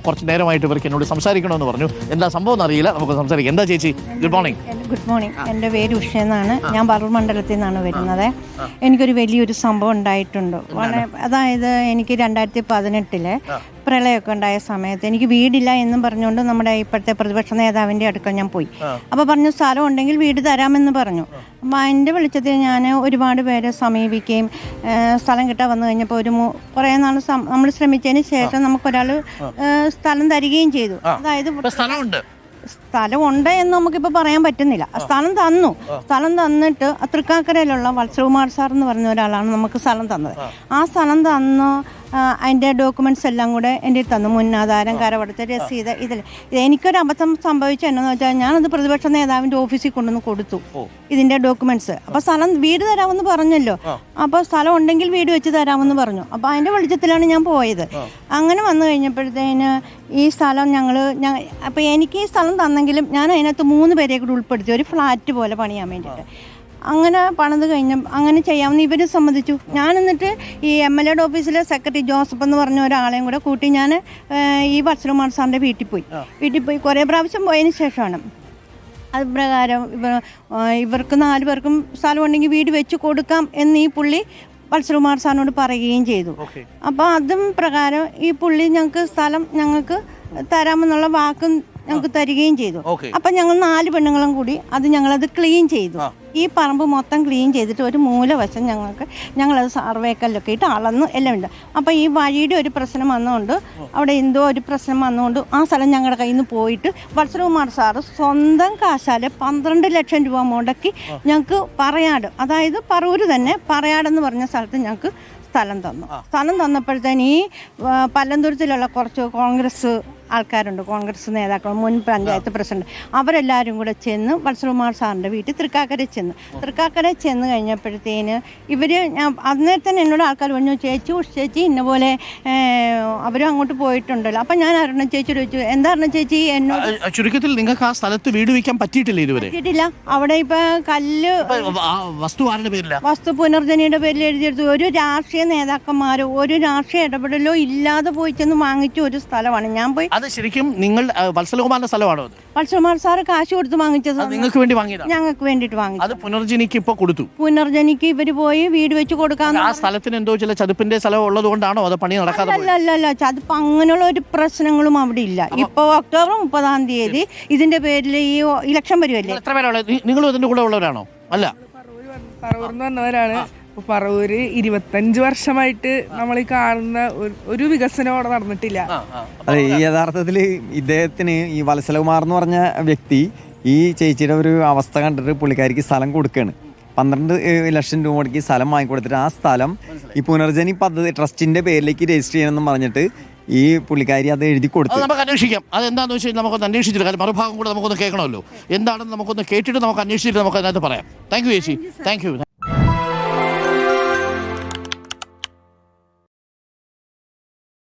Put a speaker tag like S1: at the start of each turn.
S1: കുറച്ച് നേരമായിട്ട് ഇവർക്ക് എന്നോട് സംസാരിക്കണമെന്ന് പറഞ്ഞു. എന്താ സംഭവം എന്നറിയില്ല, നമുക്ക് സംസാരിക്കാം. എന്താ ചേച്ചി? Good morning.
S2: Good morning. എൻ്റെ പേര് ഉഷ എന്നാണ്. ഞാൻ പറവൂർ മണ്ഡലത്തിൽ നിന്നാണ് വരുന്നത്. എനിക്കൊരു വലിയൊരു സംഭവം ഉണ്ടായിട്ടുണ്ട്. അതായത് എനിക്ക് 2018 പ്രളയമൊക്കെ ഉണ്ടായ സമയത്ത് എനിക്ക് വീടില്ല എന്നും പറഞ്ഞുകൊണ്ട് നമ്മുടെ ഇപ്പോഴത്തെ പ്രതിപക്ഷ നേതാവിൻ്റെ അടുക്കൽ ഞാൻ പോയി. അപ്പോൾ പറഞ്ഞു സ്ഥലം ഉണ്ടെങ്കിൽ വീട് തരാമെന്ന് പറഞ്ഞു. അപ്പോൾ അതിൻ്റെ വെളിച്ചത്തിൽ ഞാൻ ഒരുപാട് പേരെ സമീപിക്കുകയും സ്ഥലം കിട്ടാൻ വന്നു കഴിഞ്ഞപ്പോൾ കുറേ നാൾ നമ്മൾ ശ്രമിച്ചതിന് ശേഷം നമുക്കൊരാൾ സ്ഥലം തരികയും ചെയ്തു. അതായത് സ്ഥലമുണ്ട് എന്ന് നമുക്കിപ്പോൾ പറയാൻ പറ്റുന്നില്ല. സ്ഥലം തന്നിട്ട് തൃക്കാക്കരയിലുള്ള വത്സകുമാർ സാർ എന്ന് പറഞ്ഞ ഒരാളാണ് നമുക്ക് സ്ഥലം തന്നത്. ആ സ്ഥലം തന്നു. അതിൻ്റെ ഡോക്യുമെൻറ്റ്സ് എല്ലാം കൂടെ എൻ്റെ തന്നു. മുന്നാധാരം, കരവടത്തെ രസീത്. എനിക്കൊരു അബദ്ധം സംഭവിച്ചത് എന്നാന്ന് വെച്ചാൽ ഞാനത് പ്രതിപക്ഷ നേതാവിൻ്റെ ഓഫീസിൽ കൊണ്ടുവന്ന് കൊടുത്തു ഇതിൻ്റെ ഡോക്യുമെൻറ്റ്സ്. അപ്പോൾ വീട് തരാമെന്ന് പറഞ്ഞല്ലോ. അപ്പോൾ സ്ഥലം ഉണ്ടെങ്കിൽ വീട് വെച്ച് തരാമെന്ന് പറഞ്ഞു. അപ്പോൾ അതിൻ്റെ വെളിച്ചത്തിലാണ് ഞാൻ പോയത്. അങ്ങനെ വന്നു കഴിഞ്ഞപ്പോഴത്തേന് ഈ സ്ഥലം അപ്പോൾ എനിക്ക് ഈ സ്ഥലം തന്നെങ്കിലും ഞാൻ അതിനകത്ത് 3 പേരെ കൂടി ഉൾപ്പെടുത്തി ഒരു ഫ്ലാറ്റ് പോലെ പണിയാൻ വേണ്ടിയിട്ട്. അങ്ങനെ പണിത് അങ്ങനെ ചെയ്യാമെന്ന് ഇവർ സമ്മതിച്ചു. ഞാൻ എന്നിട്ട് ഈ MLA ഓഫീസിലെ സെക്രട്ടറി ജോസഫ് എന്ന് പറഞ്ഞ ഒരാളെയും കൂടെ കൂട്ടി ഞാൻ ഈ വത്സകുമാർ സാറിൻ്റെ വീട്ടിൽ പോയി കുറേ പ്രാവശ്യം പോയതിന് ശേഷമാണ് അത് പ്രകാരം ഇവർക്ക് 4 പേർക്കും സ്ഥലം ഉണ്ടെങ്കിൽ വീട് വെച്ച് കൊടുക്കാം എന്ന് ഈ പുള്ളി വത്സകുമാർ സാറിനോട് പറയുകയും ചെയ്തു. അപ്പോൾ അതും പ്രകാരം ഈ പുള്ളി ഞങ്ങൾക്ക് തരാമെന്നുള്ള വാക്കും ഞങ്ങൾക്ക് തരികയും ചെയ്തു. അപ്പം ഞങ്ങൾ 4 പെണ്ണുങ്ങളും കൂടി ഞങ്ങളത് ക്ലീൻ ചെയ്തു. ഈ പറമ്പ് മൊത്തം ക്ലീൻ ചെയ്തിട്ട് ഒരു മൂലവശം ഞങ്ങളത് സർവേക്കല്ലൊക്കെ ഇട്ട് അളന്നു എല്ലാം ഉണ്ട്. അപ്പോൾ ഈ വഴിയുടെ ഒരു പ്രശ്നം വന്നുകൊണ്ട് അവിടെ എന്തോ ഒരു പ്രശ്നം വന്നുകൊണ്ട് ആ സ്ഥലം ഞങ്ങളുടെ കയ്യിൽ നിന്ന് പോയിട്ട് വത്സകുമാർ സാറ് സ്വന്തം കാശാല് 12 ലക്ഷം രൂപ മുടക്കി ഞങ്ങൾക്ക് പറയാട്, അതായത് പറവൂർ തന്നെ പറയാടെന്ന് പറഞ്ഞ സ്ഥലത്ത് ഞങ്ങൾക്ക് സ്ഥലം തന്നപ്പോഴത്തേന് ഈ പല്ലന്തുരത്തിലുള്ള കുറച്ച് കോൺഗ്രസ് ആൾക്കാരുണ്ട്, കോൺഗ്രസ് നേതാക്കൾ, മുൻ പഞ്ചായത്ത് പ്രസിഡന്റ്, അവരെല്ലാവരും കൂടെ ചെന്ന് വത്സകുമാർ സാറിൻ്റെ വീട്ടിൽ തൃക്കാക്കര ചെന്ന് കഴിഞ്ഞപ്പോഴത്തേന് അന്നേരം തന്നെ എന്നോട് ആൾക്കാർ പറഞ്ഞു, ചേച്ചി ഇന്നപോലെ അവരും അങ്ങോട്ട് പോയിട്ടുണ്ടല്ലോ. അപ്പം ഞാൻ അരുണ ചേച്ചിയോട് ചോദിച്ചു, എന്താ അരുണ ചേച്ചി എന്നോട്?
S1: ചുരുക്കത്തിൽ നിങ്ങൾക്ക് ആ സ്ഥലത്ത് വീട് വയ്ക്കാൻ പറ്റിയിട്ടില്ല.
S2: അവിടെ ഇപ്പൊ കല്ല് വസ്തു പുനർജനിയുടെ പേരിൽ എഴുതിയെടുത്തു. ഒരു രാഷ്ട്രീയ നേതാക്കന്മാരോ ഒരു രാഷ്ട്രീയ ഇടപെടലോ ഇല്ലാതെ പോയി ചെന്ന് വാങ്ങിച്ച ഒരു സ്ഥലമാണ്. ഞാൻ പോയി
S1: അത് ശരിക്കും നിങ്ങൾ വത്സകുമാറിന്റെ സ്ഥലമാണോ?
S2: വത്സകുമാർ സാറ് കാശ് കൊടുത്ത് വാങ്ങിച്ചത്.
S1: നിങ്ങൾക്ക് വേണ്ടി വാങ്ങിയതാണ്?
S2: ഞങ്ങൾക്ക് വേണ്ടിയിട്ട് വാങ്ങിച്ചു.
S1: അത് പുനർജനിക്ക് ഇപ്പോൾ കൊടുത്തു.
S2: പുനർജനിക്ക് ഇവര് പോയി വീട് വെച്ച് കൊടുക്കാൻ.
S1: ആ സ്ഥലത്തിന് എന്തോ ചില ചതുപ്പിന്റെ സ്ഥലം ഉള്ളത് കൊണ്ടാണോ അത് പണി നടക്കാതെ?
S2: അല്ല, ചതുപ്പ് അങ്ങനെയുള്ള ഒരു പ്രശ്നങ്ങളും അവിടെ ഇല്ല. ഇപ്പൊ ഒക്ടോബർ 30 ഇതിന്റെ പേരിൽ ഈ ഇലക്ഷൻ വരുമല്ലേ.
S1: എത്ര പേരാണ് നിങ്ങൾ? ഇതിന്റെ കൂടെ ഉള്ളവരാണോ? അല്ല,
S3: പറവൂർന്ന് വന്നവരാണ്. പറവൂര് 25 വർഷമായിട്ട് നമ്മൾ ഈ കാണുന്ന ഒരു വികസനം അവിടെ നടന്നിട്ടില്ല.
S4: അതെ, ഈ യഥാർത്ഥത്തിൽ ഇദ്ദേഹത്തിന് ഈ വത്സകുമാർ എന്ന് പറഞ്ഞ വ്യക്തി ഈ ചേച്ചിയുടെ ഒരു അവസ്ഥ കണ്ടിട്ട് പുള്ളിക്കാരിക്ക് സ്ഥലം കൊടുക്കുകയാണ്. 12 ലക്ഷം രൂപ മുടക്കി സ്ഥലം വാങ്ങിക്കൊടുത്തിട്ട് ആ സ്ഥലം ഈ പുനർജനി പദ്ധതി ട്രസ്റ്റിന്റെ പേരിലേക്ക് രജിസ്റ്റർ ചെയ്യണമെന്ന് പറഞ്ഞിട്ട് ഈ പുള്ളിക്കാരി അത് എഴുതി കൊടുത്തു.
S1: നമുക്ക് അന്വേഷിക്കാം. അതെന്താണെന്ന് വെച്ച് കഴിഞ്ഞാൽ നമുക്കൊന്ന് അന്വേഷിച്ചിട്ട് കാര്യം മറുഭാഗം കൂടെ നമുക്കൊന്ന് കേൾക്കണമല്ലോ. എന്താണെന്ന് നമുക്കൊന്ന് കേട്ടിട്ട് നമുക്ക് അന്വേഷിച്ചിട്ട് നമുക്ക് അതിനകത്ത് പറയാം. താങ്ക് യു ചേച്ചി. Thank you.